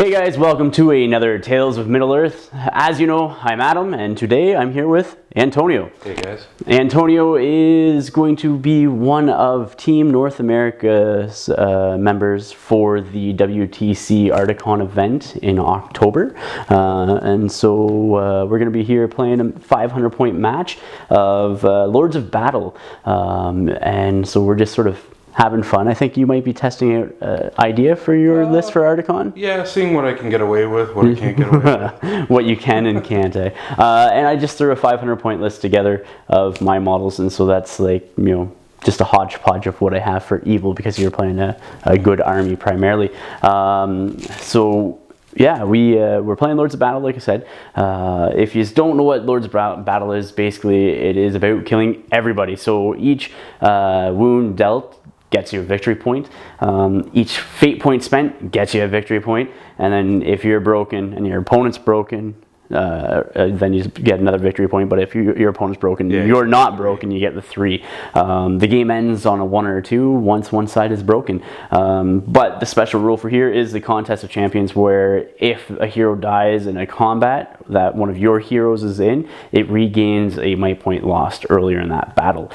Hey guys, welcome to another Tales of Middle-earth. As you know, I'm Adam, and today I'm here with Antonio. Hey guys. Antonio is going to be one of Team North America's members for the WTC Articon event in October. And so we're going to be here playing a 500-point match of Lords of Battle. And so we're just sort of having fun. I think you might be testing out an idea for your list for Articon. Yeah, seeing what I can get away with, what I can't get away with. What you can and can't, eh? And I just threw a 500-point list together of my models, and so that's like, you know, just a hodgepodge of what I have for evil because you're playing a good army primarily. So yeah, we're playing Lords of Battle, like I said. If you don't know what Lords of Battle is, basically it is about killing everybody. So each wound dealt gets you a victory point. Each fate point spent gets you a victory point. And then if you're broken and your opponent's broken, then you get another victory point. But if your opponent's broken, you're not broken, you get the 3. The game ends on a 1 or a 2 once one side is broken. But the special rule for here is the Contest of Champions, where if a hero dies in a combat that one of your heroes is in, it regains a might point lost earlier in that battle.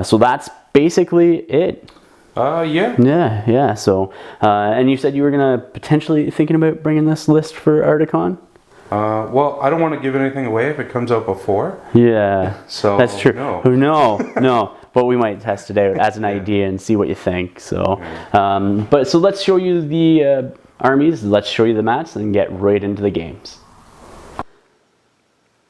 So that's basically it. Yeah. So, and you said you were gonna potentially thinking about bringing this list for Articon. Well, I don't want to give anything away if it comes out before. Yeah, so that's true. No. But we might test it out as an idea and see what you think. So, so let's show you the armies. Let's show you the mats and get right into the games.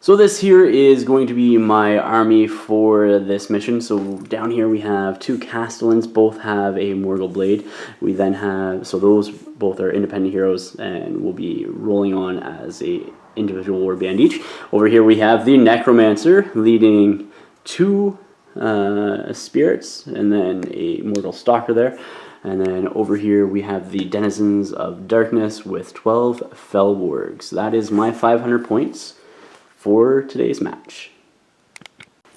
So this here is going to be my army for this mission. So down here we have 2 Castellans, both have a Morgul Blade. We then have, so those both are independent heroes and will be rolling on as a individual warband each. Over here we have the Necromancer leading 2 spirits and then a Mortal Stalker there. And then over here we have the Denizens of Darkness with 12 Fellwargs. That is my 500 points for today's match.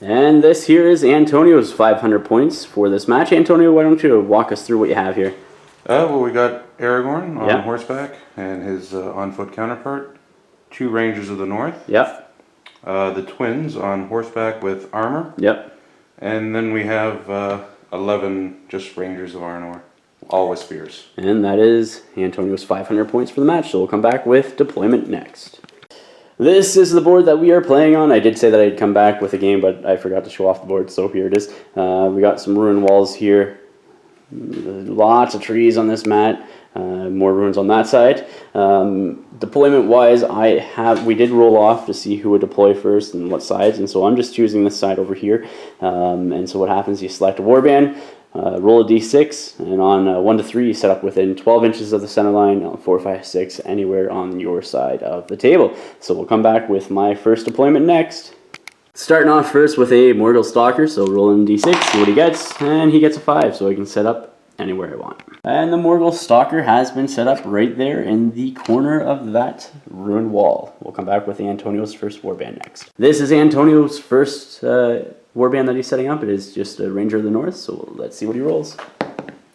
And this here is Antonio's 500 points for this match. Antonio, why don't you walk us through what you have here? Well, we got Aragorn on horseback and his on-foot counterpart, 2 Rangers of the North. Yep. The twins on horseback with armor. Yep. And then we have 11 just Rangers of Arnor, all with spears. And that is Antonio's 500 points for the match. So we'll come back with deployment next. This is the board that we are playing on. I did say that I'd come back with a game, but I forgot to show off the board, so here it is. We got some ruin walls here. Lots of trees on this mat. More ruins on that side. Deployment-wise, we did roll off to see who would deploy first and what sides, and so I'm just choosing this side over here. And so what happens, you select a warband, roll a d6, and on 1 to 3 you set up within 12 inches of the center line, 4, 5, 6, anywhere on your side of the table. So we'll come back with my first deployment next. Starting off first with a Morgul Stalker, so roll in d6, see what he gets, and he gets a 5, so I can set up anywhere I want. And the Morgul Stalker has been set up right there in the corner of that ruined wall. We'll come back with Antonio's first warband next. This is Antonio's first warband that he's setting up. It is just a Ranger of the North, so let's see what he rolls.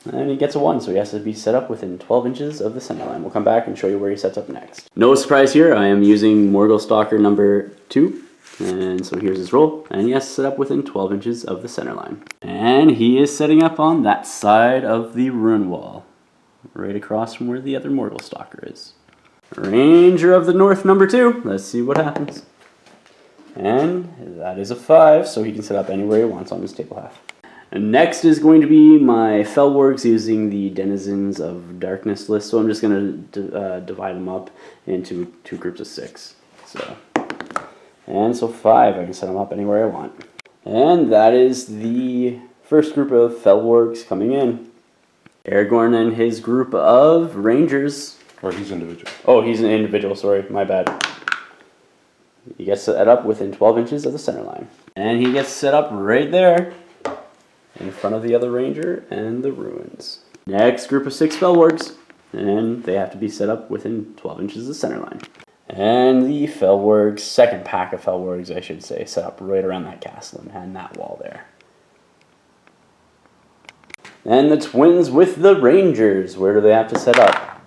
And he gets a 1, so he has to be set up within 12 inches of the center line. We'll come back and show you where he sets up next. No surprise here, I am using Morgul Stalker number 2. And so here's his roll, and he has to set up within 12 inches of the center line. And he is setting up on that side of the ruin wall, right across from where the other Morgul Stalker is. Ranger of the North number 2, let's see what happens. And that is a 5, so he can set up anywhere he wants on his table half. And next is going to be my Fellwargs using the Denizens of Darkness list, so I'm just going to divide them up into 2 groups of 6. And so 5, I can set them up anywhere I want. And that is the first group of Fellwargs coming in. Aragorn and his group of Rangers. Or he's individual. Oh, he's an individual, sorry, my bad. He gets set up within 12 inches of the center line. And he gets set up right there in front of the other Ranger and the ruins. Next group of 6 Fellwargs. And they have to be set up within 12 inches of the center line. And the Fellwargs, second pack of Fellwargs, I should say, set up right around that castle and that wall there. And the twins with the Rangers, where do they have to set up?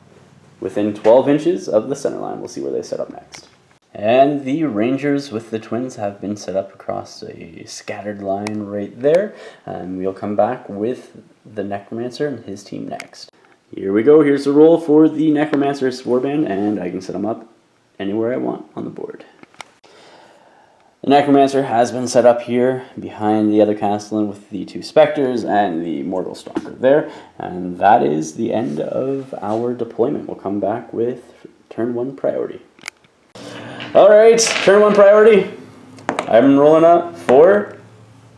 within 12 inches of the center line. We'll see where they set up next. And the Rangers with the Twins have been set up across a scattered line right there. And we'll come back with the Necromancer and his team next. Here we go. Here's the roll for the Necromancer's warband, and I can set them up anywhere I want on the board. The Necromancer has been set up here behind the other Castellan with the 2 Spectres and the Mortal Stalker there. And that is the end of our deployment. We'll come back with turn 1 priority. Alright, turn 1 priority. I'm rolling up 4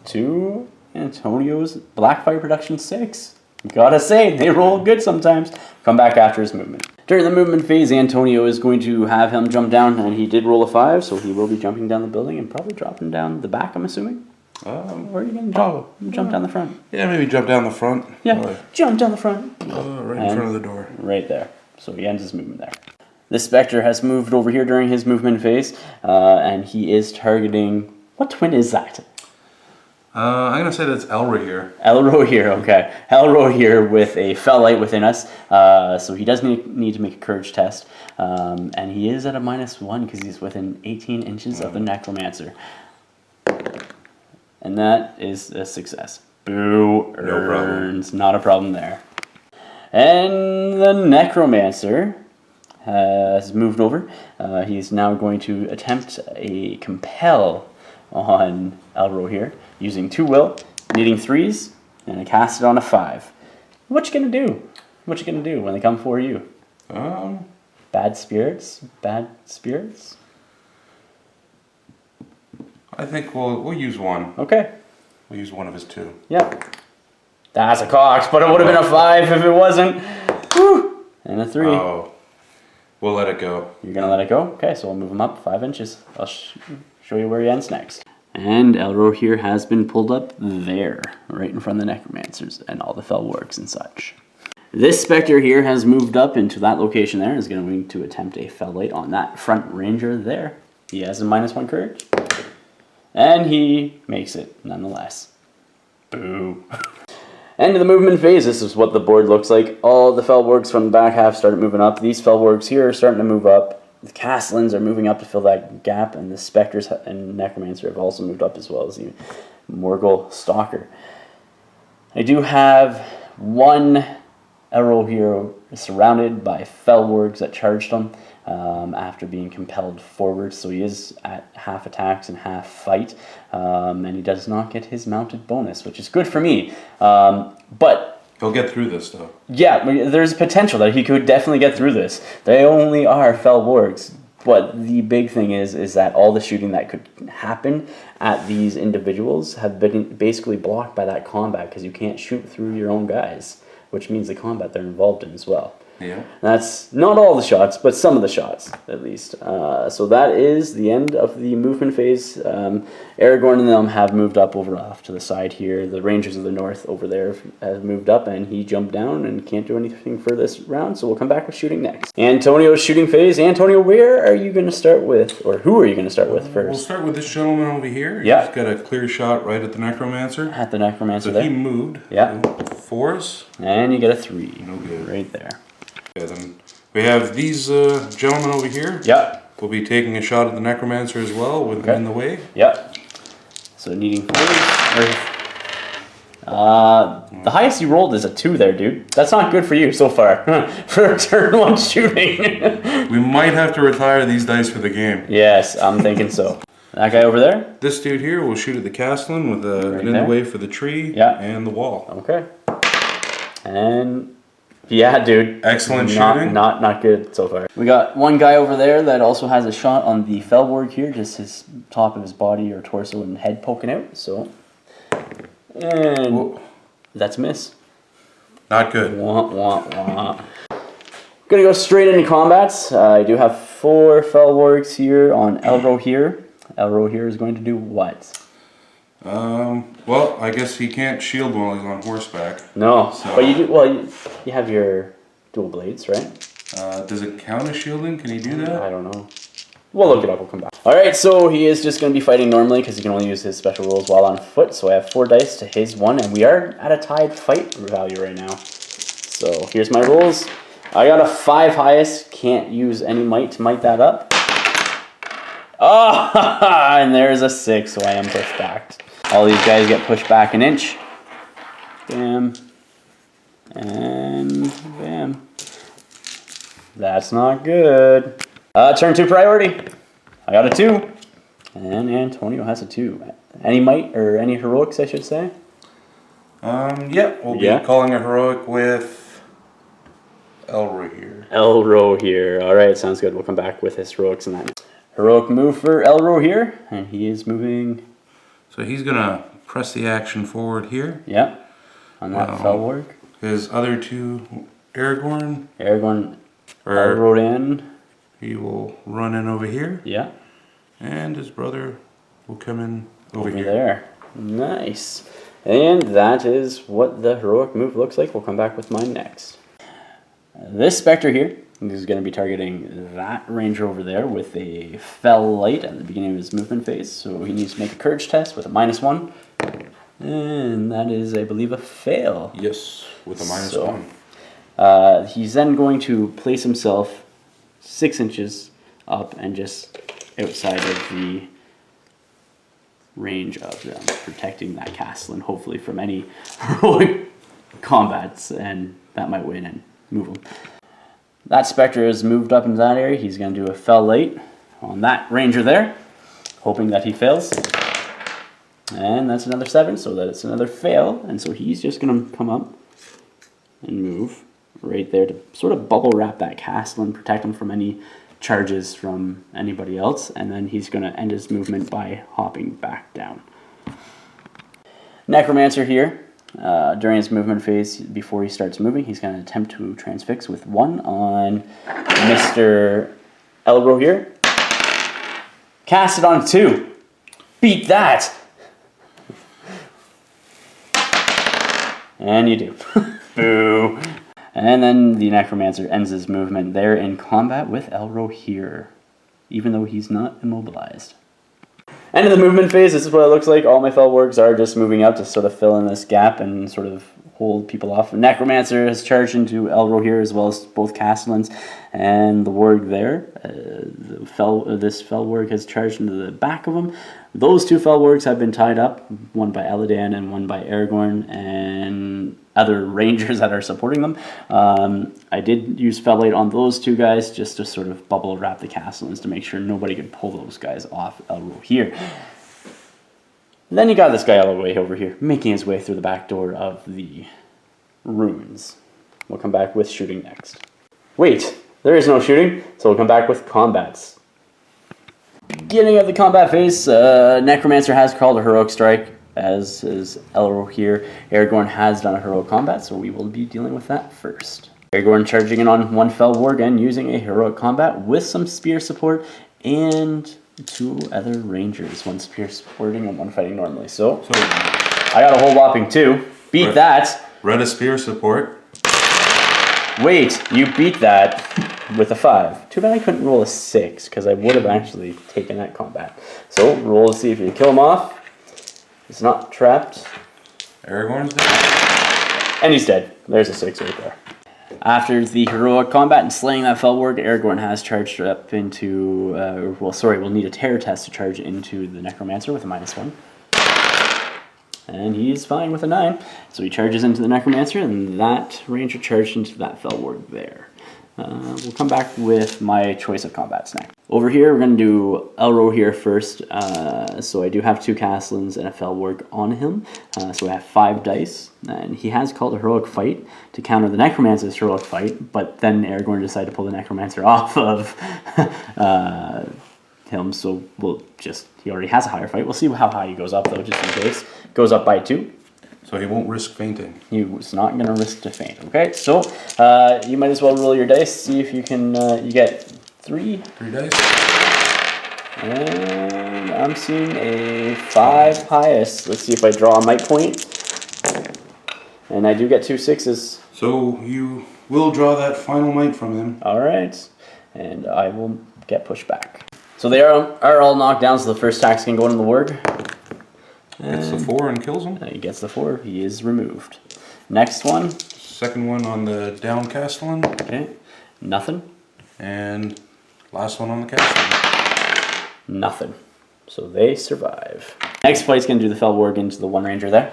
to Antonio's Blackfyre Productions 6. Gotta say, they roll good sometimes. Come back after his movement. During the movement phase, Antonio is going to have him jump down, and he did roll a 5, so he will be jumping down the building and probably dropping down the back, I'm assuming. Or are you going to jump down the front? Yeah, maybe jump down the front. Yeah, jump down the front. Right in front of the door. Right there. So he ends his movement there. The Spectre has moved over here during his movement phase, and he is targeting... What twin is that? I'm going to say that's Elra here. Elro here, okay. Elro here with a Fel Light within us, so he does need to make a courage test, and he is at a -1 because he's within 18 inches of the Necromancer. And that is a success. Boo, earns, not a problem there. And the Necromancer has moved over. He's now going to attempt a compel on Elro here, using 2 will, needing 3s, and I cast it on a 5. What you gonna do? What you gonna do when they come for you? Bad spirits? Bad spirits? I think we'll use 1. Okay. We'll use 1 of his 2. Yeah. That's a cox, but it would have been a 5 if it wasn't. Whew. And a 3. Oh. We'll let it go. You're gonna let it go? Okay, so we'll move him up 5 inches. I'll show you where he ends next. And Elro here has been pulled up there, right in front of the Necromancers and all the Fellwarks and such. This Spectre here has moved up into that location there and is going to attempt a Fel Light on that front Ranger there. He has a -1 courage. And he makes it nonetheless. Boo. End of the movement phase. This is what the board looks like. All the Fellwarks from the back half started moving up. These Fellwarks here are starting to move up. The Castellans are moving up to fill that gap, and the Spectres and Necromancer have also moved up as well as the Morgul Stalker. I do have 1 Elro here surrounded by Fellwarks that charged him after being compelled forward, so he is at half attacks and half fight, and he does not get his mounted bonus, which is good for me. But he'll get through this, though. yeah, there's potential that he could definitely get through this. They only are Fellwarks, but the big thing is that all the shooting that could happen at these individuals have been basically blocked by that combat because you can't shoot through your own guys, which means the combat they're involved in as well. Yeah. That's not all the shots, but some of the shots, at least. So that is the end of the movement phase. Aragorn and them have moved up over off to the side here. The Rangers of the North over there have moved up, and he jumped down and can't do anything for this round, so we'll come back with shooting next. Antonio's shooting phase. Antonio, where are you going to start with, or who are you going to start with first? We'll start with this gentleman over here. Yeah. He's got a clear shot right at the Necromancer. At the Necromancer so there. he moved. Yeah. 4s. And you get a 3. No good. Right there. Yeah, then we have these gentlemen over here. Yeah. We'll be taking a shot at the Necromancer as well with him in the way. Yep. So needing 4s. The highest you rolled is a 2 there, dude. That's not good for you so far. For turn 1 shooting. We might have to retire these dice for the game. Yes, I'm thinking so. That guy over there? This dude here will shoot at the Castellan with an in the way for the tree and the wall. Okay. And yeah, dude. Excellent shooting. Not good so far. We got 1 guy over there that also has a shot on the Fellwark here, just his top of his body or torso and head poking out. So, and whoa. That's a miss. Not good. Wah, wah, wah. Gonna go straight into combats. I do have 4 Fellwarks here on Elro here. Elro here is going to do what? Well, I guess he can't shield while he's on horseback. No, so. But you do. Well, you have your dual blades, right? Does it count as shielding? Can he do that? I don't know. We'll look it up. We'll come back. All right, so he is just going to be fighting normally because he can only use his special rolls while on foot. So I have 4 dice to his 1, and we are at a tied fight value right now. So here's my rolls. I got a 5 highest. Can't use any might to might that up. Oh, and there's a 6, so I am pushed back. All these guys get pushed back an inch. Bam. And bam. That's not good. Turn 2 priority. I got a 2. And Antonio has a 2. Any might, or any heroics, I should say? Yeah, we'll be calling a heroic with Elro here. Elro here. Alright, sounds good. We'll come back with his heroics and that. Heroic move for Elro here, and he is moving. So he's going to press the action forward here. Yeah, on that fell work. His other 2, Aragorn, rode in. He will run in over here. Yeah. And his brother will come in over here. There. Nice. And that is what the heroic move looks like. We'll come back with mine next. This Spectre here is going to be targeting that ranger over there with a fell light at the beginning of his movement phase. So he needs to make a courage test with a -1. And that is, I believe, a fail. Yes, with a -1. He's then going to place himself 6 inches up and just outside of the range of them, protecting that castle and hopefully from any heroic combats, and that might win and move him. That Spectre is moved up into that area. He's going to do a fell light on that ranger there, hoping that he fails. And that's another 7, so that's another fail. And so he's just going to come up and move right there to sort of bubble wrap that castle and protect him from any charges from anybody else. And then he's going to end his movement by hopping back down. Necromancer here, during his movement phase, before he starts moving, he's going to attempt to transfix with 1 on Mr. Elro here. Cast it on 2. Beat that! And you do. Boo. And then the Necromancer ends his movement there in combat with Elro here, even though he's not immobilized. End of the movement phase, this is what it looks like. All my fell wargs are just moving out to sort of fill in this gap and sort of hold people off. Necromancer has charged into Elro here, as well as both Castellans and the warg there. This fell warg has charged into the back of him. Those 2 fell wargs have been tied up, one by Elladan and one by Aragorn, and other rangers that are supporting them. I did use fell light on those 2 guys just to sort of bubble wrap the Castellans to make sure nobody could pull those guys off Elro here. And then you got this guy all the way over here, making his way through the back door of the ruins. We'll come back with shooting next. Wait, there is no shooting, so we'll come back with combats. Beginning of the combat phase, Necromancer has called a heroic strike, as is Elro here. Aragorn has done a heroic combat, so we will be dealing with that first. Aragorn charging in on 1 fell warg and using a heroic combat with some spear support and 2 other rangers, 1 spear supporting and 1 fighting normally. So I got a whole whopping 2. Beat that. Read a spear support. Wait, you beat that with a 5. Too bad I couldn't roll a 6, because I would have actually taken that combat. So roll to see if you kill him off. It's not trapped. Aragorn's dead. And he's dead. There's a 6 right there. After the heroic combat and slaying that fell warg, Aragorn has charged up into... we'll need a terror test to charge into the Necromancer with a -1. And he's fine with a 9. So he charges into the Necromancer, and that ranger charged into that fell warg there. We'll come back with my choice of combats next. Over here, we're going to do Elro here first. So I do have 2 Castellans and a fell warg on him. So I have 5 dice. And he has called a heroic fight to counter the Necromancer's heroic fight. But then Aragorn decided to pull the Necromancer off of him. So he already has a higher fight. We'll see how high he goes up, though, just in case. Goes up by 2. So he won't risk fainting. He was not going to risk to faint. Okay, so you might as well roll your dice. See if you can. You get 3. 3 dice. And I'm seeing a 5 highest. Let's see if I draw a might point. And I do get 2 6s. So you will draw that final might from him. All right, and I will get pushed back. So they are all knocked down. So the first attack's going to go into the warg. Gets the 4 and kills him. He gets the 4. He is removed. Next one. Second one on the down Castellan. Okay. Nothing. And last one on the cast. Nothing. So they survive. Next fight's going to do the Fell Warg into the 1 ranger there.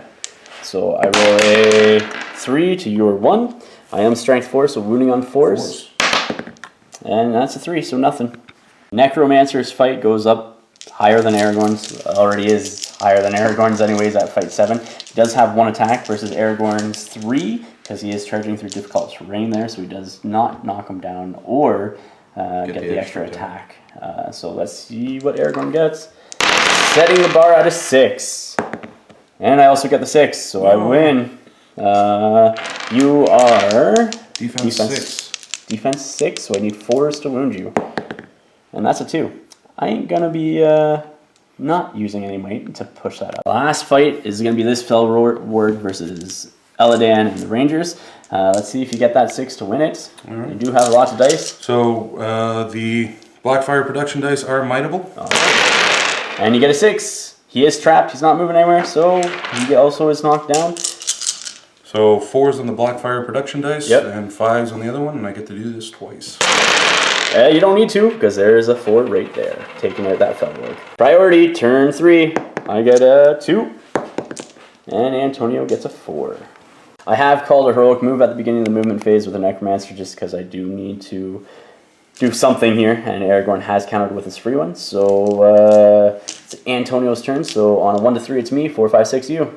So I roll a 3 to your 1. I am strength 4, so wounding on 4s. And that's a 3, so nothing. Necromancer's fight goes up higher than Aragorn's. Already is higher than Aragorn's anyways at fight 7. He does have 1 attack versus Aragorn's 3 because he is charging through difficult terrain there, so he does not knock him down or get the extra attack. So let's see what Aragorn gets. Setting the bar at a 6. And I also get the 6, so I win. You are... Defense 6. Defense 6, so I need 4s to wound you. And that's a 2. I ain't gonna be not using any might to push that up. Last fight is gonna be this Fell Warg versus Eladan and the Rangers. Let's see if you get that 6 to win it. Right. You do have lots of dice. So the Blackfyre Production dice are mightable. And you get a 6. He is trapped, he's not moving anywhere, so he also is knocked down. So 4s on the Blackfyre Production dice, and 5s on the other one, and I get to do this twice. You don't need to, because there is a 4 right there, taking out that Fell Warg. Priority, turn 3. I get a 2, and Antonio gets a 4. I have called a heroic move at the beginning of the movement phase with a Necromancer, just because I do need to do something here, and Aragorn has countered with his free one, so it's Antonio's turn, so on a 1 to 3 it's me, 4, 5, 6 you.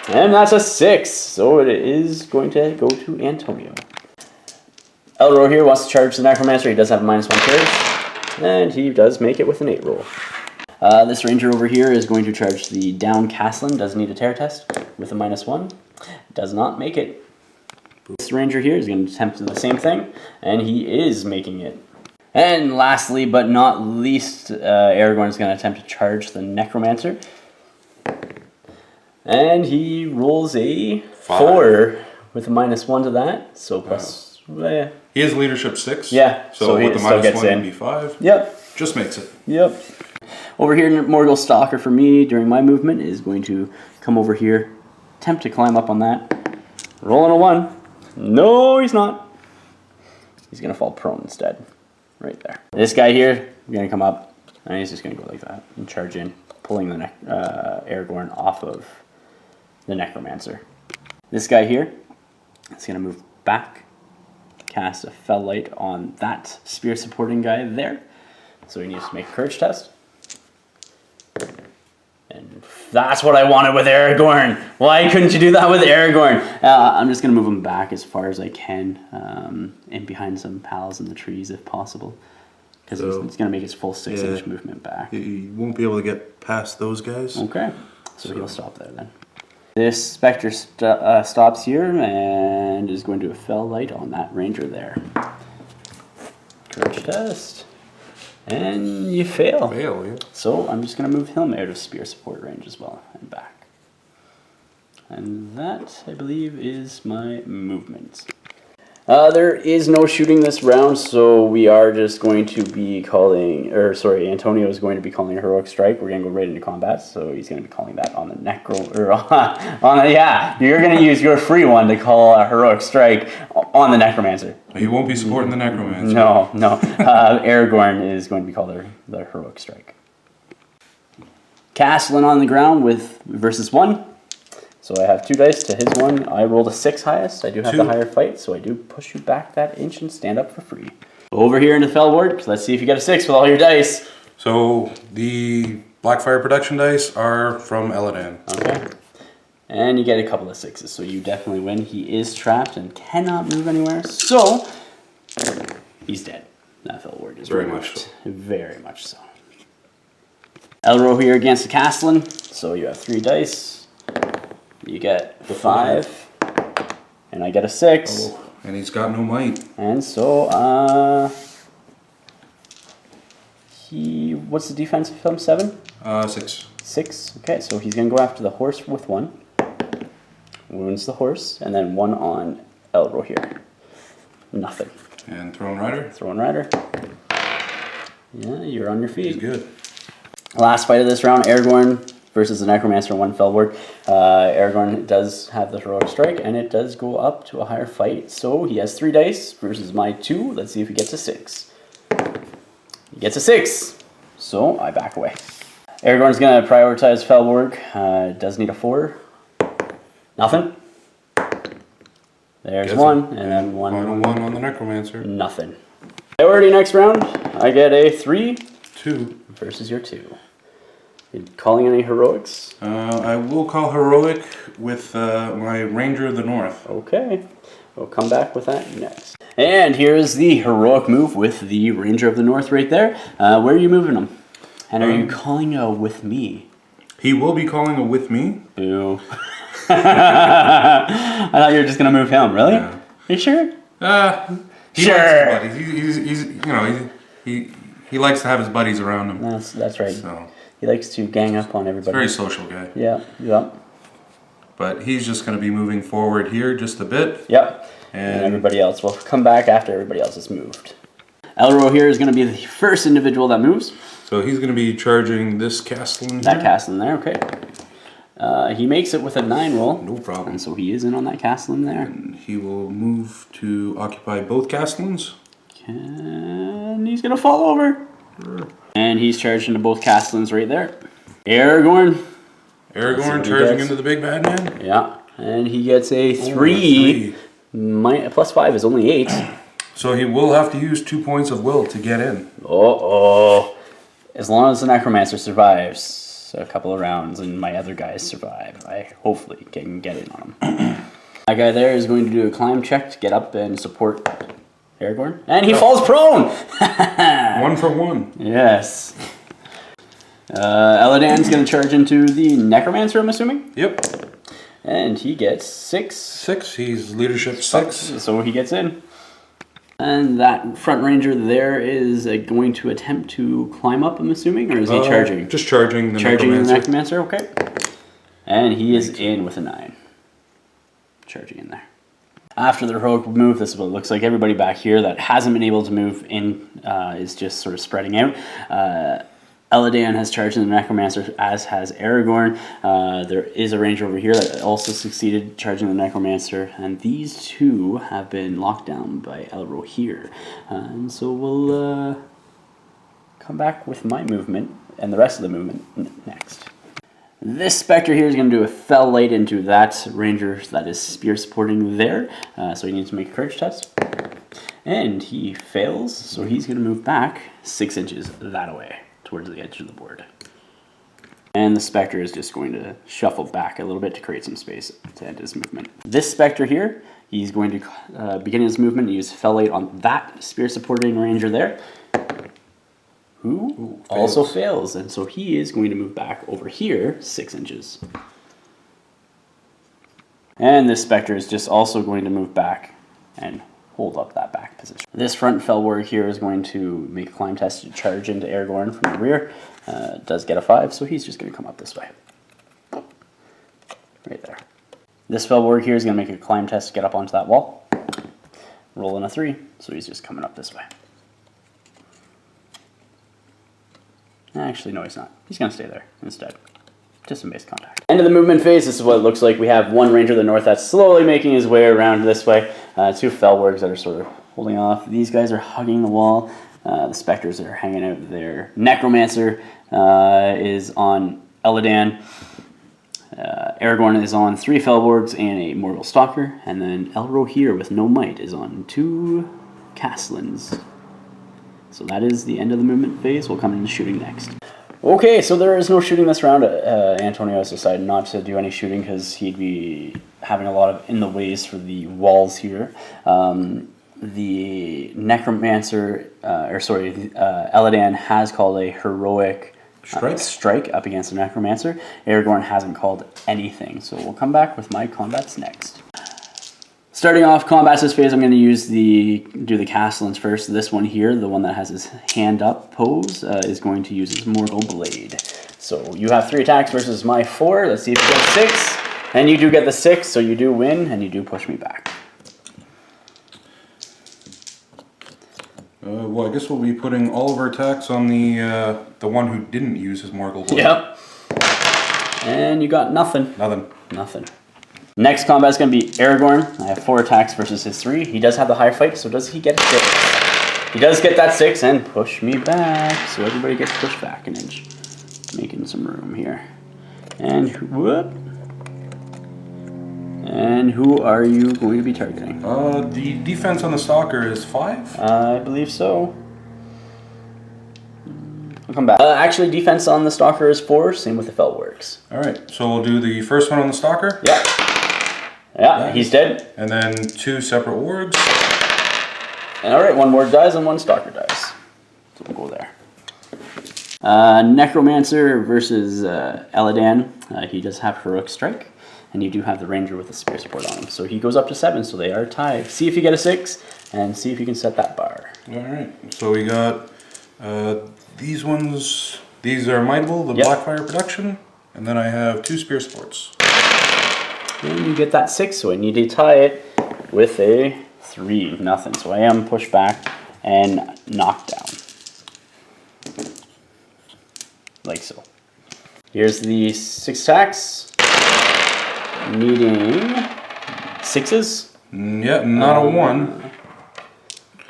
And that's a 6, so it is going to go to Antonio. Elro here wants to charge the Necromancer, he does have a -1 charge, and he does make it with an 8 roll. This ranger over here is going to charge the down Castellan, does need a tear test with a -1, does not make it. This ranger here is going to attempt the same thing, and he is making it. And lastly, but not least, Aragorn is going to attempt to charge the Necromancer. And he rolls a 4 with a -1 to that, so plus... He has leadership 6. Yeah, so he with the still gets -1 in. would be 5. Yep. Just makes it. Yep. Over here, Morgul Stalker for me during my movement is going to come over here, attempt to climb up on that. Rolling a 1. No, he's not. He's going to fall prone instead. Right there. This guy here, we're going to come up, and he's just going to go like that and charge in, pulling the Aragorn off of the Necromancer. This guy here is going to move back, cast a Fell Light on that spear supporting guy there. So he needs to make a courage test. And that's what I wanted with Aragorn. Why couldn't you do that with Aragorn? I'm just going to move him back as far as I can, in behind some pals in the trees if possible. Because he's going to make his full 6-inch movement back. He won't be able to get past those guys. Okay, so he'll stop there then. This Spectre stops here and is going to do a Fell Light on that ranger there. Courage test. And you fail. Fail, yeah. So I'm just going to move him out of spear support range as well and back. And that, I believe, is my movement. There is no shooting this round, so we are just going to be calling, Antonio is going to be calling a heroic strike. We're going to go right into combat, so he's going to be calling that on the you're going to use your free one to call a heroic strike on the Necromancer. He won't be supporting the Necromancer. No. Aragorn is going to be called the heroic strike. Castellan on the ground with versus 1. So I have 2 dice to his 1. I rolled a 6 highest. I do have the higher fight, so I do push you back that inch and stand up for free. Over here into Fell Warg, let's see if you get a 6 with all your dice. So the Blackfyre Production dice are from Eladan. Okay. And you get a couple of 6s, so you definitely win. He is trapped and cannot move anywhere, so he's dead. That Fell Warg is very much so. Very much so. Elro here against the Castellan, so you have 3 dice. You get 5, and I get a 6. Oh, and he's got no might. And so, what's the defense of him? 7? 6. 6, okay, so he's going to go after the horse with 1. Wounds the horse, and then 1 on Elro here. Nothing. And Throne Rider? Throne Rider. Yeah, you're on your feet. He's good. Last fight of this round, Aragorn versus the Necromancer and 1 Fellward. Aragorn does have the Heroic Strike, and it does go up to a higher fight. So he has 3 dice versus my 2. Let's see if he gets a 6. He gets a 6. So I back away. Aragorn's going to prioritize Fellward. Does need a 4. Nothing. There's 1, and then 1. Final 1 on the Necromancer. Nothing. Priority next round. I get a 3. 2. Versus your 2. You calling any heroics? I will call heroic with my Ranger of the North. Okay. We'll come back with that next. And here's the heroic move with the Ranger of the North right there. Where are you moving him? And are you calling a with me? He will be calling a with me. Boo. I thought you were just going to move him. Really? Yeah. Are you sure? He likes his buddies. He likes to have his buddies around him. That's right. So. He likes to gang up on everybody. Very social guy. Yeah. But he's just going to be moving forward here just a bit. Yep. And everybody else will come back after everybody else has moved. Elro here is going to be the first individual that moves. So he's going to be charging this castle in here. That castle in there, okay. He makes it with a 9 roll. No problem. And so he is in on that castle in there. And he will move to occupy both castlins. And he's going to fall over. And he's charged into both castlins right there. Aragorn charging into the big bad man. Yeah. And he gets a 3. Plus 5 is only 8. So he will have to use 2 points of will to get in. Uh-oh. As long as the Necromancer survives a couple of rounds and my other guys survive, I hopefully can get in on him. That guy there is going to do a climb check to get up and support Aragorn. And he falls prone! 1 for 1. Yes. Eladan's going to charge into the Necromancer, I'm assuming? Yep. And he gets 6. 6. He's leadership 6. So he gets in. And that front ranger there is going to attempt to climb up, I'm assuming? Or is he charging? Just charging the Necromancer. Necromancer. The Necromancer, okay. And he is in with a 9. Charging in there. After the heroic move, this is what it looks like. Everybody back here that hasn't been able to move in is just sort of spreading out. Eladan has charged in the Necromancer, as has Aragorn. There is a ranger over here that also succeeded charging the Necromancer, and these two have been locked down by Elro here. And so we'll come back with my movement and the rest of the movement next. This Spectre here is going to do a fell light into that ranger that is spear supporting there. So he needs to make a courage test. And he fails, so he's going to move back 6 inches that way towards the edge of the board. And the Spectre is just going to shuffle back a little bit to create some space to end his movement. This Spectre here, he's going to begin his movement and use fell light on that spear supporting ranger there. Who also fails, and so he is going to move back over here 6 inches. And this Spectre is just also going to move back and hold up that back position. This front fell warrior here is going to make a climb test to charge into Aragorn from the rear. Does get a 5, so he's just going to come up this way. Right there. This fell warrior here is going to make a climb test to get up onto that wall. Roll in a 3, so he's just coming up this way. Actually, no, he's not. He's going to stay there instead. Just some base contact. End of the movement phase. This is what it looks like. We have one ranger of the north that's slowly making his way around this way. 2 fellwargs that are sort of holding off. These guys are hugging the wall. The specters are hanging out there. Necromancer is on Eladan. Aragorn is on 3 fellwargs and a Morgul Stalker. And then Elro here with no might is on 2 castlins. So that is the end of the movement phase. We'll come into shooting next. Okay, so there is no shooting this round. Antonio has decided not to do any shooting because he'd be having a lot of in the ways for the walls here. The Necromancer, Eladan has called a heroic strike up against the Necromancer. Aragorn hasn't called anything, so we'll come back with my combats next. Starting off combats this phase, I'm going to do the castlins first. This one here, the one that has his hand up pose, is going to use his Morgul Blade. So you have 3 attacks versus my 4. Let's see if you get 6. And you do get the 6, so you do win, and you do push me back. Well, I guess we'll be putting all of our attacks on the one who didn't use his Morgul Blade. Yep. And you got nothing. Nothing. Nothing. Next combat is going to be Aragorn. I have 4 attacks versus his 3. He does have the high fight, so does he get 6? He does get that 6 and push me back. So everybody gets pushed back an inch. Making some room here. And whoop. And who are you going to be targeting? The defense on the Stalker is 5? I believe so. I'll come back. Actually, defense on the Stalker is 4. Same with the Feltworks. Alright, so we'll do the first one on the Stalker. Yeah. Yeah, he's dead. And then 2 separate wargs. And alright, 1 warg dies and 1 Stalker dies. So we'll go there. Necromancer versus Eladan. He does have Heroic Strike. And you do have the Ranger with the Spear Support on him. So he goes up to 7, so they are tied. See if you get a 6, and see if you can set that bar. Alright, so we got these ones. These are Mightable, the Blackfyre Production. And then I have 2 Spear Supports. And you get that 6, so I need to tie it with a 3. Nothing. So I am pushed back and knocked down. Like so. Here's the 6 attacks. Needing 6s. Yep, not a 1.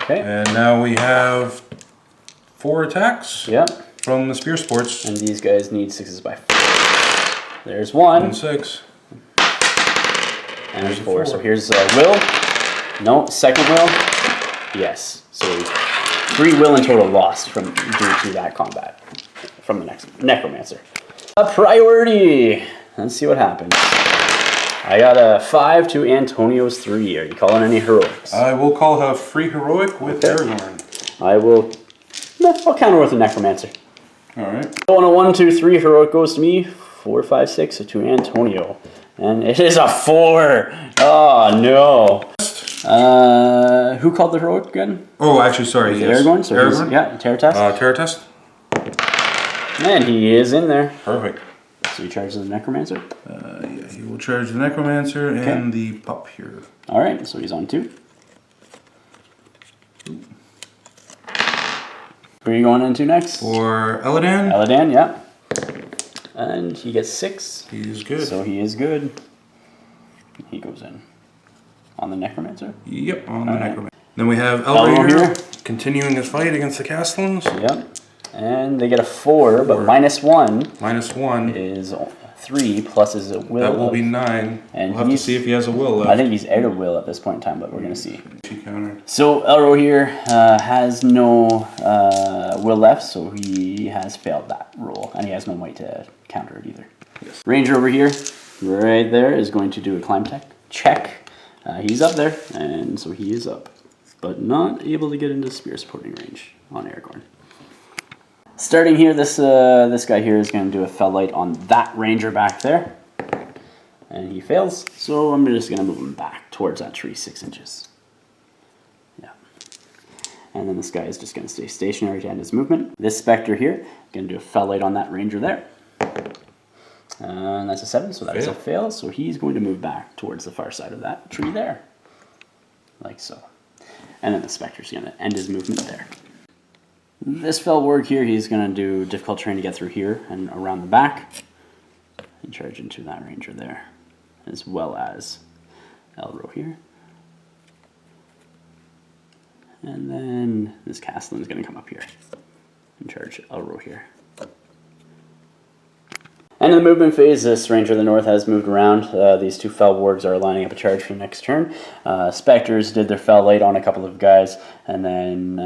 Okay. And now we have 4 attacks. Yep. From the Spear Sports. And these guys need 6s by 4. There's 1. And 6. And there's 4. So here's will. No, second will. Yes. So 3 will in total lost due to that combat from the next Necromancer. A priority. Let's see what happens. I got a 5 to Antonio's 3. Are you calling any heroics? I will call a free heroic with Aragorn. I will. No, I'll counter with a Necromancer. Alright. So on a 1, 2, 3, heroic goes to me. 4, 5, 6 to Antonio. And it is a 4. Oh no. Who called the heroic again? Oh, actually, sorry. Yes. Aragorn? So Aragorn? Yeah, Terror Test. Terror Test. And he is in there. Perfect. So he charges the Necromancer? Yeah, he will charge the Necromancer and the pup here. Alright, so he's on 2. Who are you going into next? For Eladan. Eladan, yeah. And he gets 6. He's good. So he is good. He goes in. On the Necromancer? Yep, on the Necromancer. Then we have Elro here, continuing his fight against the Castellans. Yep. And they get a 4, but -1. -1 is 3 plus his will. That will be 9. And we'll have to see if he has a will left. I think he's out of will at this point in time, but we're going to see. She countered. So Elro here has no will left, so he has failed that roll. And he has no might to counter it either. Yes. Ranger over here, right there, is going to do a climb check. He's up there, and so he is up. But not able to get into spear supporting range on Aragorn. Starting here, this guy here is going to do a fell light on that ranger back there. And he fails, so I'm just going to move him back towards that tree 6 inches. Yeah. And then this guy is just going to stay stationary to end his movement. This Spectre here, going to do a fell light on that ranger there. And that's a 7, so that is a fail. So he's going to move back towards the far side of that tree there. Like so. And then the Spectre's going to end his movement there. This fell warg here, he's going to do difficult terrain to get through here and around the back. And charge into that ranger there. As well as Elro here. And then this Castellan's going to come up here and charge Elro here. And in the movement phase, this Ranger of the North has moved around. These 2 fell wargs are lining up a charge for the next turn. Spectres did their fell light on a couple of guys, and then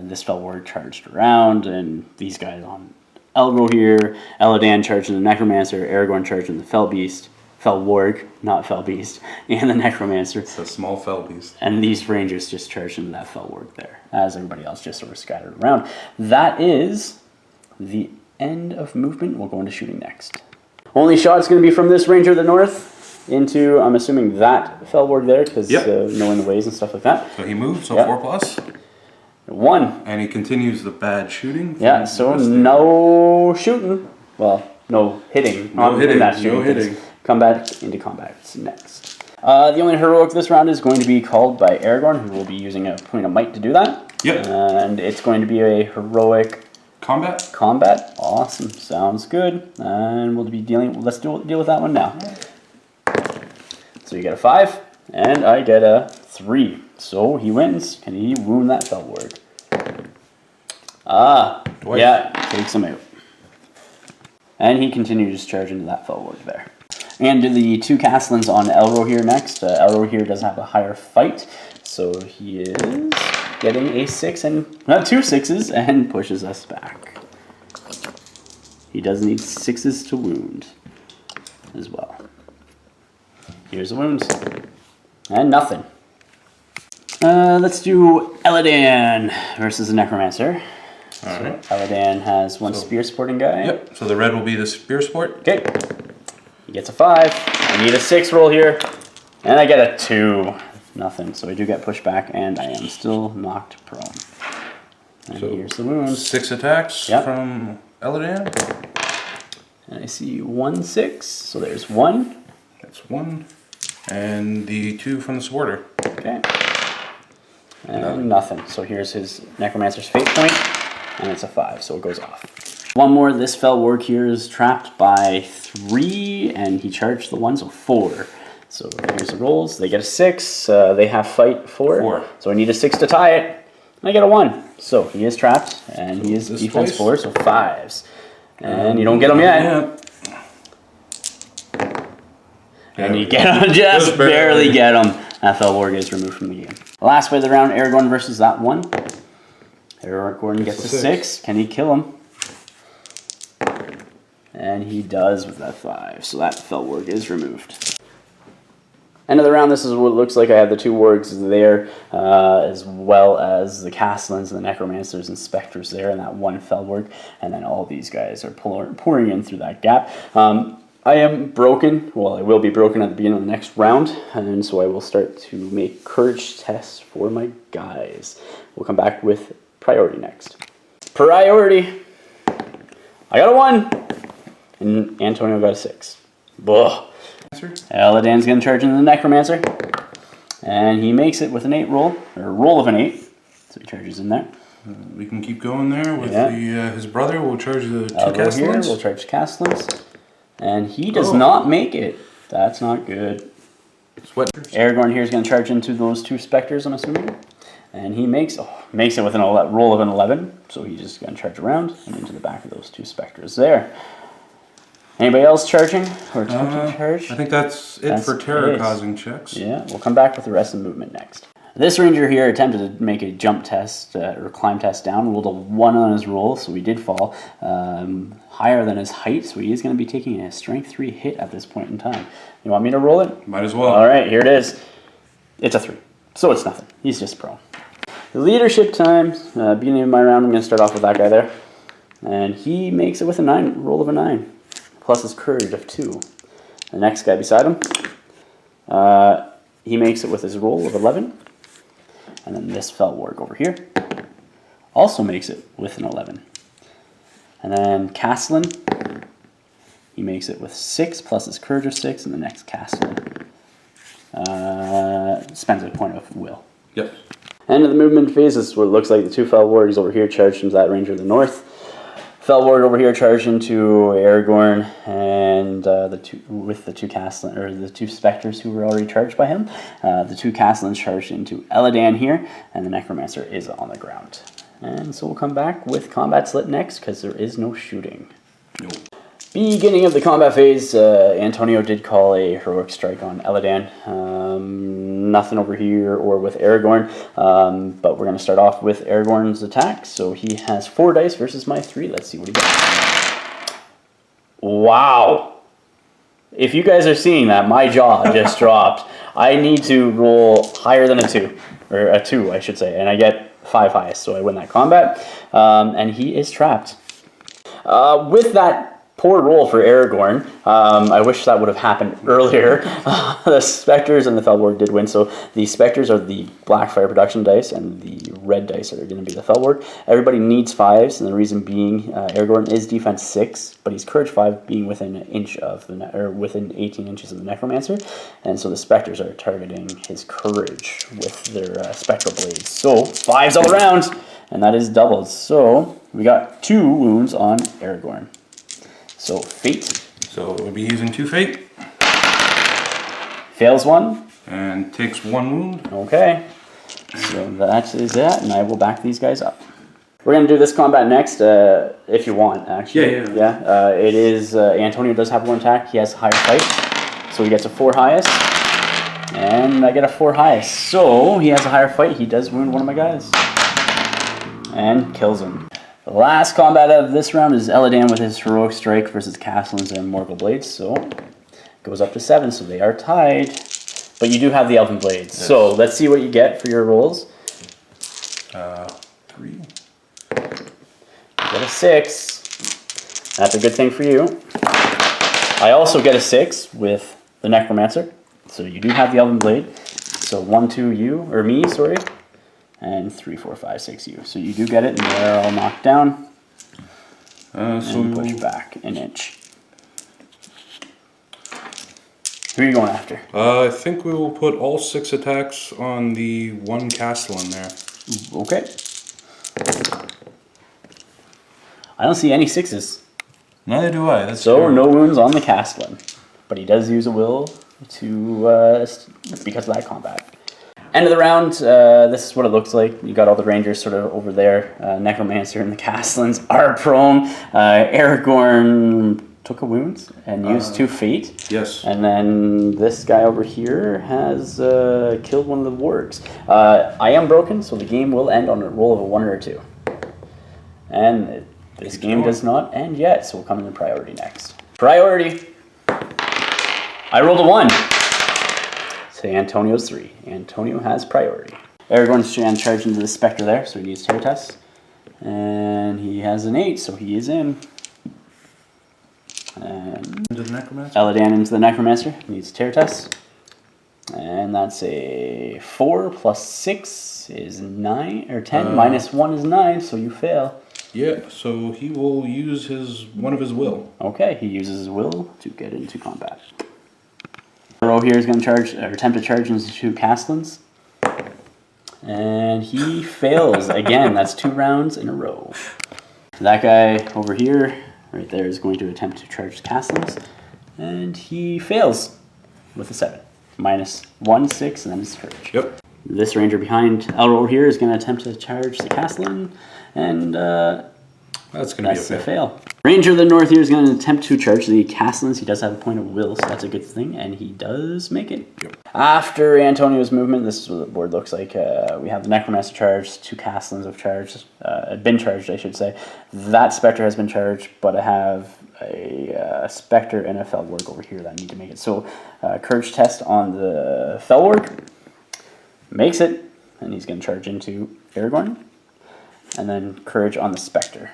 this fell warg charged around, and these guys on Elro here, Eladan charging the Necromancer, Aragorn charging the fell beast, fell warg, not fell beast, and the Necromancer. It's a small fell beast. And these Rangers just charged into that fell warg there, as everybody else just sort of scattered around. That is the end of movement. We'll go into shooting next. Only shot's going to be from this Ranger of the North into, I'm assuming, that fell warg there, because knowing the ways and stuff like that. So he moved, so 4+. 1. And he continues the bad shooting. Yeah, so no shooting. Well, no hitting. No hitting. That shooting, no hitting. Combat into combat next. The only heroic this round is going to be called by Aragorn, who will be using a point of might to do that. Yep. And it's going to be a heroic Combat. Combat, awesome, sounds good. And we'll be dealing. Let's deal with that one now. So you get a 5, and I get a 3. So he wins. Can he wound that Felwarg? Twice. Yeah, takes him out. And he continues to charge into that Felwarg there. And do the 2 Castlins on Elro here next. Elro here does have a higher fight, so he is getting a 6 and not 2 6s and pushes us back. He does need 6s to wound as well. Here's the wounds. And nothing. Let's do Eladan versus the Necromancer. Alright. So Eladan has 1 spear sporting guy. Yep. So the red will be the spear sport. Okay. He gets a 5. I need a 6 roll here. And I get a 2. Nothing. So I do get pushed back, and I am still knocked prone. And So here's the wounds. 6 attacks from Eladan. And I see 1 6. So there's 1. That's 1. And the 2 from the supporter. Okay. And nothing. So here's his Necromancer's fate point. And it's a 5, so it goes off. One more. This Felwarg here is trapped by 3, and he charged the 1, so 4. So here's the rolls. They get a 6. They have fight 4. So I need a 6 to tie it. And I get a 1. So he is trapped, and so he is defense 4, so 5s. And you don't get him yet. And you get him, just barely get him. That Felwarg is removed from the game. Last play of the round, Aragorn versus that 1. Aragorn gets a 6. Can he kill him? And he does with that 5. So that Felwarg is removed. End of the round, this is what it looks like. I have the 2 wargs there, as well as the Castlins and the Necromancers and Spectres there, and that 1 Felwarg. And then all these guys are pouring in through that gap. I am broken. Well, I will be broken at the beginning of the next round, and so I will start to make courage tests for my guys. We'll come back with priority next. Priority. I got a 1, and Antonio got a 6. Buh. Eladan's going to charge into the Necromancer, and he makes it with an 8 roll, or a roll of an 8, so he charges in there. We can keep going there with his brother. We'll charge the 2 Castlins. Here, we'll charge Castlins, and he does not make it. That's not good. Aragorn here is going to charge into those 2 Spectres, I'm assuming, and he makes it with a roll of an 11, so he's just going to charge around and into the back of those 2 Spectres there. Anybody else charging or attempting to charge? I think that's it for terror-causing checks. Yeah, we'll come back with the rest of the movement next. This ranger here attempted to make a jump test or climb test down, rolled a 1 on his roll, so he did fall higher than his height, so he is going to be taking a strength 3 hit at this point in time. You want me to roll it? Might as well. All right, here it is. It's a 3, so it's nothing. He's just prone. Leadership time. Beginning of my round, I'm going to start off with that guy there, and he makes it with a 9, roll of a 9. Plus his courage of 2. The next guy beside him, he makes it with his roll of 11. And then this Felwarg over here also makes it with an 11. And then Castlin, he makes it with 6 plus his courage of 6. And the next Castlin spends a point of will. Yep. End of the movement phase. This is what it looks like. The 2 Felwargs over here charged into that ranger to the north. Felwarg over here charged into Aragorn, and the 2 Castlin, or the 2 Spectres who were already charged by him. The 2 Castlins charged into Eladan here, and the Necromancer is on the ground. And so we'll come back with combat split next, because there is no shooting. Nope. Beginning of the combat phase, Antonio did call a heroic strike on Eladan. Nothing over here or with Aragorn, but we're going to start off with Aragorn's attack. So he has 4 dice versus my 3. Let's see what he got. Wow. If you guys are seeing that, my jaw just dropped. I need to roll higher than a 2, or a 2, I should say, and I get 5 highest, so I win that combat, and he is trapped. With that poor roll for Aragorn. I wish that would have happened earlier. The Spectres and the Felwarg did win, so the Spectres are the Blackfyre Productions dice, and the red dice are going to be the Felwarg. Everybody needs 5s, and the reason being, Aragorn is defense 6, but he's courage 5, being within an inch of the within 18 inches of the Necromancer, and so the Spectres are targeting his courage with their spectral blades. So 5s all around, and that is doubled. So we got 2 wounds on Aragorn. So fate. So we'll be using 2 fate. Fails 1. And takes 1 wound. Okay. So that is that, and I will back these guys up. We're going to do this combat next, if you want, actually. Yeah. It is, Antonio does have 1 attack. He has higher fight, so he gets a 4 highest. And I get a 4 highest. So he has a higher fight. He does wound one of my guys. And kills him. The last combat of this round is Eladan with his heroic strike versus Castellans and Morgul Blades. So it goes up to 7, so they are tied. But you do have the Elven Blades. Yes. So let's see what you get for your rolls. 3. You get a 6. That's a good thing for you. I also get a 6 with the Necromancer. So you do have the Elven Blade. So 1, 2 you, or me, sorry. And 3, 4, 5, 6 you. So you do get it, and they're all knocked down. And push back an inch. Who are you going after? I think we will put all 6 attacks on the 1 Castellan there. Okay. I don't see any 6s. Neither do I. That's so true. No wounds on the Castellan. But he does use a will to because of that combat. End of the round, this is what it looks like. You got all the Rangers sort of over there. Necromancer and the Castellans are prone. Aragorn took a wound and used 2 fate. Yes. And then this guy over here has killed one of the wargs. I am broken, so the game will end on a roll of a 1 or a 2. And this game does not end yet, so we'll come into priority next. Priority. I rolled a 1. So Antonio's 3. Antonio has priority. Aragorn's trying to charge into the Spectre there, so he needs tear test. And he has an 8, so he is in. And into the Necromancer? Eladan into the Necromancer. Needs tear test. And that's a 4 plus 6 is 9, or 10. Minus 1 is 9, so you fail. Yeah, so he will use one of his will. Okay, he uses his will to get into combat. Row here is going to charge, or attempt to charge into 2 Castellans. And he fails again. That's 2 rounds in a row. That guy over here, right there, is going to attempt to charge Castellans. And he fails with a 7. Minus 1, 6, and then his courage. Yep. This ranger behind Elro here is going to attempt to charge the Castellan. And that's going to be a fail. Ranger of the North here is going to attempt to charge the Castellans. He does have a point of will, so that's a good thing, and he does make it. Yep. After Antonio's movement, this is what the board looks like. We have the Necromancer charged, 2 Castellans have charged, been charged, I should say. That Spectre has been charged, but I have a Spectre and a Felwarg over here that I need to make it. So, Courage test on the Felwarg. Makes it, and he's going to charge into Aragorn. And then Courage on the Spectre.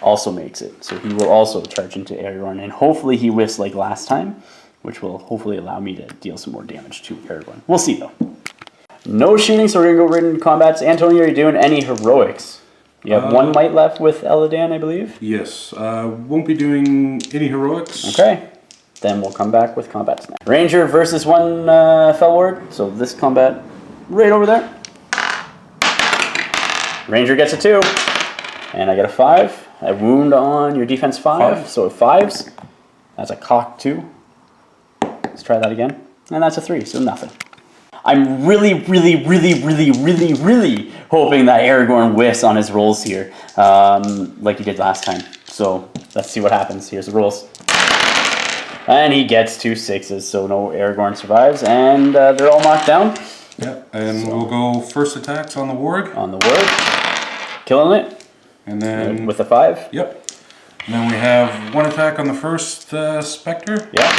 Also makes it. So he will also charge into Aragorn, and hopefully he whiffs like last time, which will hopefully allow me to deal some more damage to Aragorn. We'll see though. No shooting, so we're going to go right into combats. Antonio, are you doing any heroics? You have 1 might left with Eladan, I believe? Yes. Won't be doing any heroics. Okay. Then we'll come back with combats next. Ranger versus 1 Felwarg. So this combat right over there. Ranger gets a 2. And I get a 5. A wound on your defense 5. So 5s. That's a cock 2. Let's try that again. And that's a 3, so nothing. I'm really hoping that Aragorn whiffs on his rolls here, like he did last time. So let's see what happens. Here's the rolls. And he gets 2 6s, so no Aragorn survives, and they're all knocked down. Yep, and we'll go first attacks on the warg. On the warg. Killing it. And then with the 5. Yep. And then we have 1 attack on the first Spectre. Yep.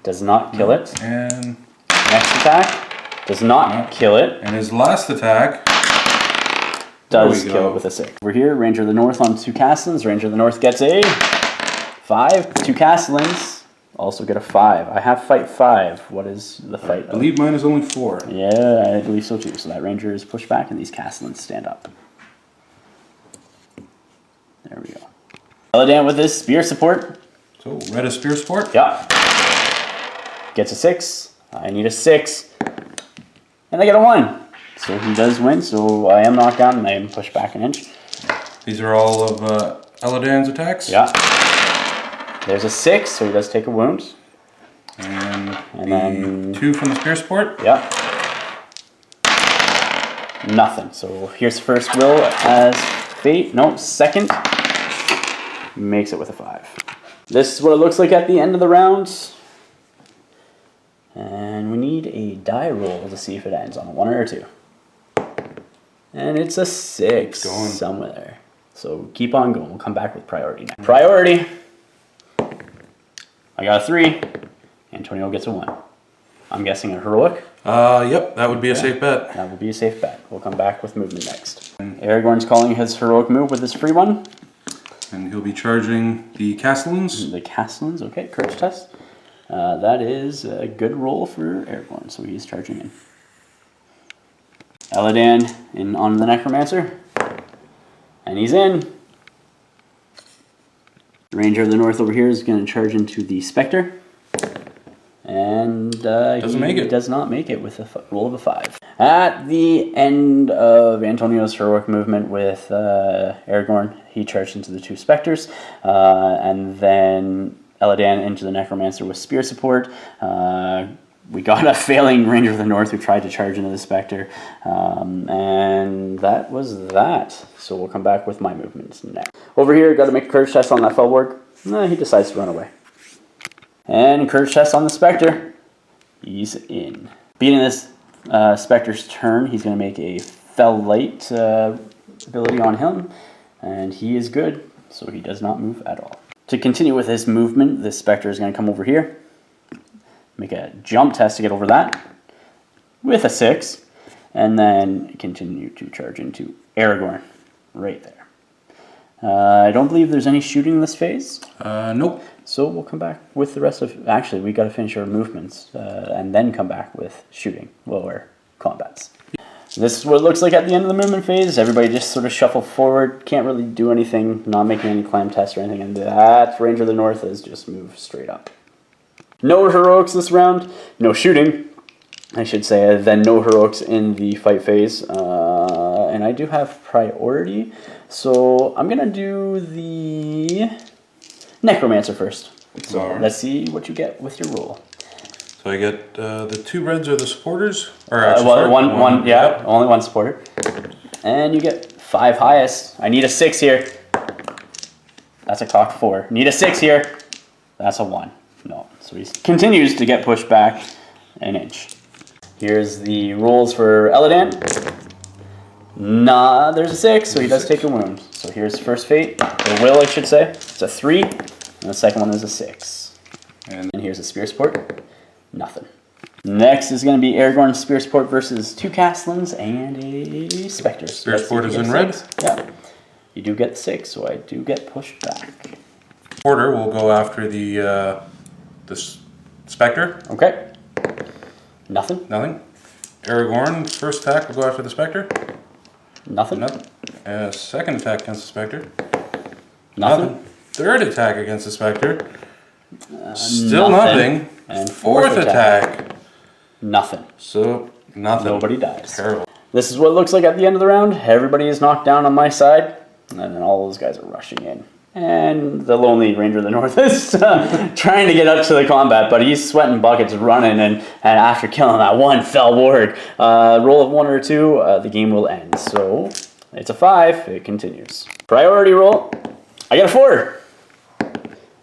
Does not kill it. And next attack does not kill it. And his last attack does kill it with a 6. We're here, Ranger of the North on 2 Castellans. Ranger of the North gets a 5. 2 Castellans also get a 5. I have fight 5. What is the fight? I believe mine is only 4. Yeah, I believe so too. So that Ranger is pushed back and these Castellans stand up. There we go. Eladan with his spear support. So red is spear support? Yeah. Gets a 6. I need a 6. And I get a 1. So he does win, so I am knocked down and I am pushed back an inch. These are all of Eladan's attacks. Yeah. There's a 6, so he does take a wound. And then 2 from the spear support. Yeah. Nothing. So here's first will as fate. No, second. Makes it with a 5. This is what it looks like at the end of the round. And we need a die roll to see if it ends on a 1 or a 2. And it's a 6 somewhere there. So keep on going. We'll come back with priority now. Priority. I got a 3. Antonio gets a 1. I'm guessing a heroic. Yep, that would be a safe bet. That would be a safe bet. We'll come back with movement next. Aragorn's calling his heroic move with his free one. And he'll be charging the Castellans. The Castellans, okay, courage test. That is a good roll for Aragorn, so he's charging in. Eladan in on the Necromancer. And he's in. Ranger of the North over here is going to charge into the Spectre. And he does not make it with a roll of a 5. At the end of Antonio's heroic movement with Aragorn, he charged into the 2 Spectres. And then Eladan into the Necromancer with spear support. We got a failing Ranger of the North who tried to charge into the Spectre. And that was that. So we'll come back with my movements next. Over here, got to make a courage test on that Fellborg. He decides to run away. And courage test on the Spectre. He's in. Beating this Spectre's turn, he's going to make a Fell Light ability on him. And he is good, so he does not move at all. To continue with his movement, this Spectre is going to come over here. Make a jump test to get over that. With a 6. And then continue to charge into Aragorn. Right there. I don't believe there's any shooting in this phase. Nope. So we'll come back with the rest of... Actually, we got to finish our movements and then come back with shooting. Or combats. This is what it looks like at the end of the movement phase. Everybody just sort of shuffle forward. Can't really do anything. Not making any climb tests or anything. And that Ranger of the North is just move straight up. No heroics this round. No shooting, I should say. Then no heroics in the fight phase. And I do have priority. So I'm going to do the Necromancer first. So let's see what you get with your roll. So I get the 2 reds are the supporters? Or yeah, only 1 supporter. And you get 5 highest. I need a 6 here. That's a cocked 4. Need a 6 here. That's a 1. No. So he continues to get pushed back an inch. Here's the rolls for Eladan. Nah, there's a 6, so he does take a wound. So here's first fate, or will I should say. It's a 3, and the second one is a 6. And here's a spear support. Nothing. Next is going to be Aragorn's spear support versus 2 Castellans and a Spectre. Spear support is in red? Yeah. You do get 6, so I do get pushed back. Porter will go after the Spectre. Okay. Nothing. Nothing. Aragorn's first attack will go after the Spectre. Nothing. Nothing. Second attack against the Spectre. Nothing. Third attack against the Spectre. Still nothing. And fourth attack. Nothing. So, nothing. Nobody dies. Terrible. This is what it looks like at the end of the round. Everybody is knocked down on my side. And then all those guys are rushing in. And the lonely Ranger of the North is trying to get up to the combat, but he's sweating buckets running, and after killing that 1 fell ward, roll of 1 or 2, the game will end. So it's a 5, it continues. Priority roll, I got a 4,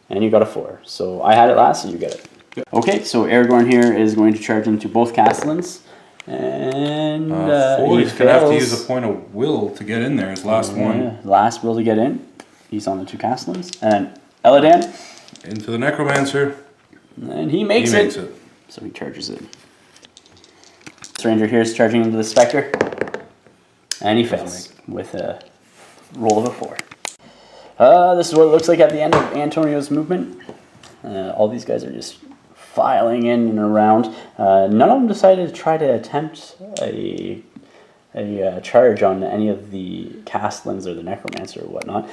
and you got a 4. So I had it last, so you get it. Yep. Okay, so Aragorn here is going to charge into both Castellans, and he's going to have to use a point of will to get in there, his last one. Last will to get in. He's on the 2 Castellans. And Eladan. Into the Necromancer. And he makes it. So he charges it. This Ranger here is charging into the Spectre. And he fails with a roll of a 4. This is what it looks like at the end of Antonio's movement. All these guys are just filing in and around. None of them decided to try to attempt a charge on any of the Castellans or the Necromancer or whatnot.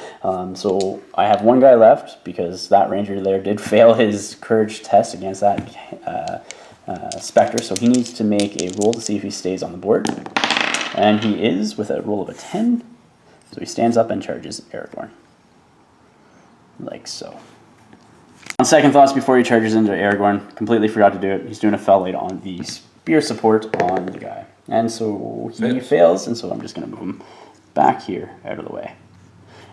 So I have 1 guy left because that Ranger there did fail his courage test against that Spectre. So he needs to make a roll to see if he stays on the board. And he is with a roll of a 10. So he stands up and charges Aragorn. Like so. On second thoughts, before he charges into Aragorn, completely forgot to do it. He's doing a Fellate on the spear support on the guy. And so he fails, and so I'm just going to move him back here out of the way.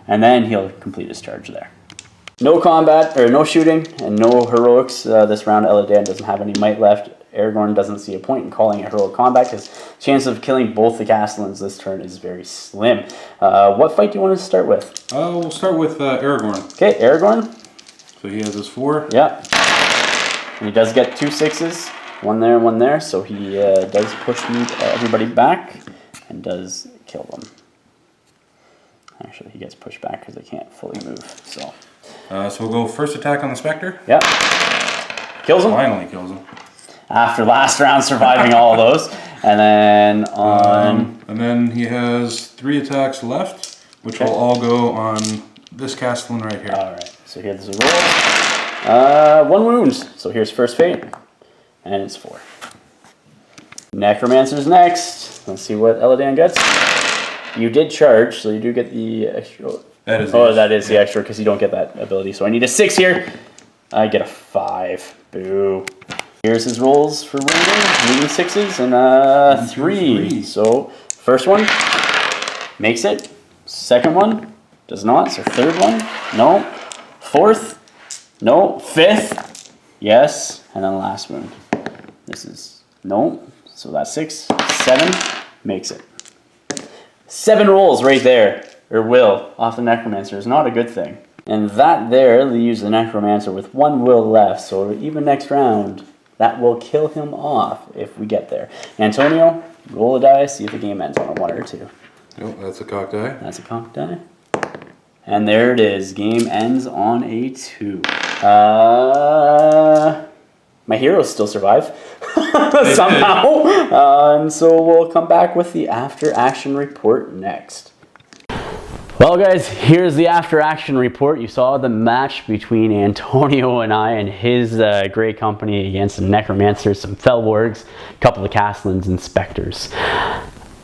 And then he'll complete his charge there. No combat, or no shooting, and no heroics this round. Eladan doesn't have any might left. Aragorn doesn't see a point in calling a heroic combat. His chance of killing both the Castellans this turn is very slim. What fight do you want to start with? We'll start with Aragorn. Okay, Aragorn. So he has his 4. Yeah. And he does get 2 6s. One there, one there. So he does push everybody back and does kill them. Actually, he gets pushed back because they can't fully move. So we'll go first attack on the Spectre. Yeah. Kills him. Finally kills him. After last round surviving all of those. And then on... and then he has 3 attacks left, which will all go on this Castellan right here. Alright, so here's a roll. 1 wound. So here's first fate. And it's 4. Necromancer's next. Let's see what Eladan gets. You did charge, so you do get the extra... That is the extra, because you don't get that ability. So I need a 6 here. I get a 5. Boo. Here's his rolls for wounding 6s and 3. So first one makes it. Second one does not. So third one, no. Fourth, no. Fifth, yes. And then last wound. This is no. So that's 6. 7 makes it. 7 rolls right there, or will, off the Necromancer is not a good thing. And that there leaves the Necromancer with 1 will left. So even next round, that will kill him off if we get there. Antonio, roll a die, see if the game ends on a 1 or 2. Oh, that's a cocked die. That's a cocked die. And there it is. Game ends on a 2. My heroes still survive somehow. And so we'll come back with the after action report next. Well guys, here's the after action report. You saw the match between Antonio and I and his great company against some Necromancers, some Fellwargs, a couple of Castellans and Spectres.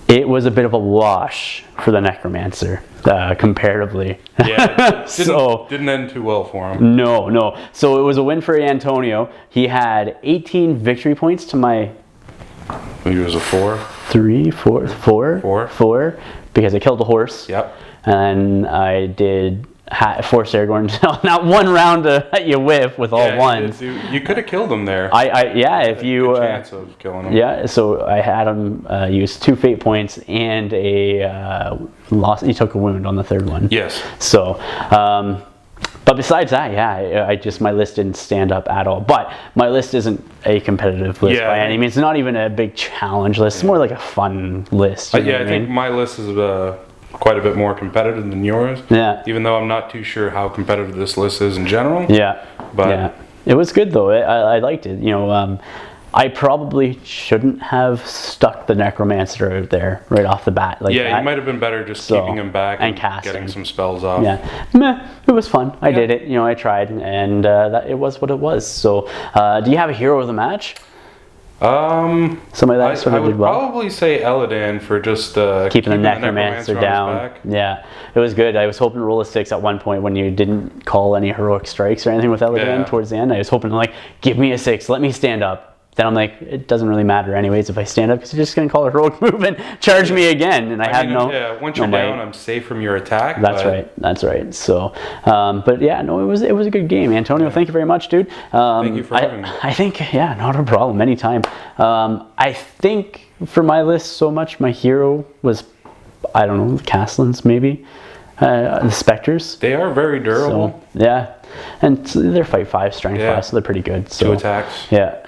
It was a bit of a wash for the Necromancer, comparatively. Yeah, didn't end too well for him. No. So it was a win for Antonio. He had 18 victory points to my... He was a 4. 3, 4, 4, because I killed a horse. Yep. And I did force Aragorn to not 1 round to let you whiff with all ones. You could have killed him there. If you good chance of killing him. Yeah, so I had him use 2 fate points and a loss. He took a wound on the 3rd one. Yes. So, but besides that, my list didn't stand up at all. But my list isn't a competitive list by any means. It's not even a big challenge list. It's more like a fun list. I think my list is quite a bit more competitive than yours. Yeah. Even though I'm not too sure how competitive this list is in general. Yeah. But it was good though. I liked it. You know, I probably shouldn't have stuck the Necromancer out there right off the bat. Like you might have been better just keeping him back and getting some spells off. Yeah. It was fun. I did it. You know, I tried, and it was what it was. So, do you have a hero of the match? Somebody that sort of did well. I would probably say Eladan for just keeping the Necromancer down. Yeah, it was good. I was hoping to roll a 6 at one point when you didn't call any heroic strikes or anything with Eladan towards the end. I was hoping to give me a 6, let me stand up. Then I'm like, it doesn't really matter anyways if I stand up because you're just going to call a heroic move and charge me again. And I mean, once you're down, I'm safe from your attack. That's right. So, but yeah, no, it was a good game. Antonio, thank you very much, dude. Thank you for having me. I think, not a problem, anytime. I think for my list so much, my hero was, I don't know, Castellans maybe. The Spectres. They are very durable. So, yeah. And they're fight 5, strength 5, so they're pretty good. So, 2 attacks. Yeah.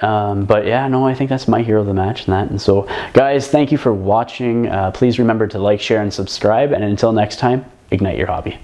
But yeah, no, I think that's my hero of the match and that. And so, guys, thank you for watching. Please remember to like, share, and subscribe. And until next time, ignite your hobby.